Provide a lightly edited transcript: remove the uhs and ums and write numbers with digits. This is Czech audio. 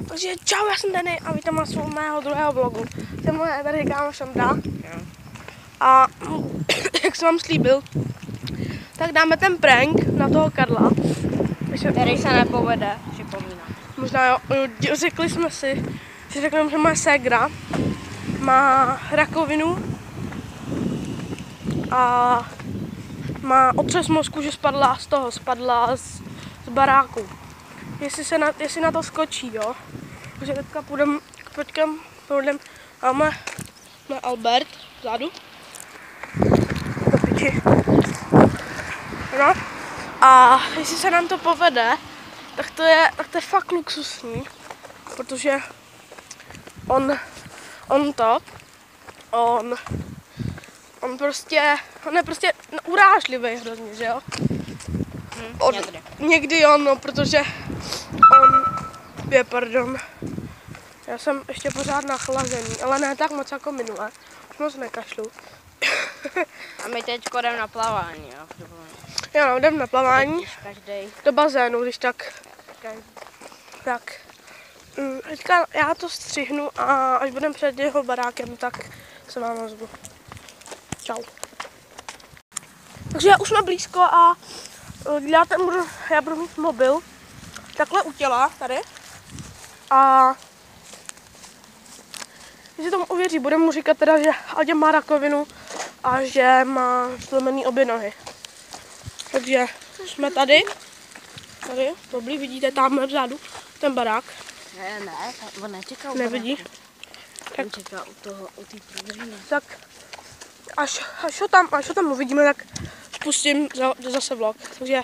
Takže čau, já jsem Danny a vítám vás u mého druhého vlogu. Jsem moje tady kámoš Ondra. A jak jsem vám slíbil, tak dáme ten prank na toho Karla. Který se nepovede, připomínám. Možná jo, řekli jsme si, že řekneme, že moje ségra má rakovinu a má otřes mozku, že spadla z baráku. Jestli na to skočí, jo. Takže teďka půjdem, máme Albert vzadu. Do piči. No. A jestli se nám to povede, tak to je fakt luxusní, protože on je prostě urážlivý hrozně, že jo? Někdy jo, no, protože já jsem ještě pořád nachlazený, ale ne tak moc jako minule, už moc nekašlu. A my teď jdeme na plavání, jo? Jo, no, jdem na plavání, do bazénu, když tak. Teďka já to střihnu a až budeme před jeho barákem, tak se vám ozvu. Čau. Takže už jsme blízko a já budu mít mobil takhle u těla tady a když se tomu uvěří, budeme mu říkat teda, že Adě má rakovinu a že má zlomený obě nohy. Takže jsme tady, dobrý, vidíte tam vzadu ten barák. Ne, on nečeká u Nevidí? On čeká u té prodejny. Tak až ho tam uvidíme, tak spustím zase vlog. Takže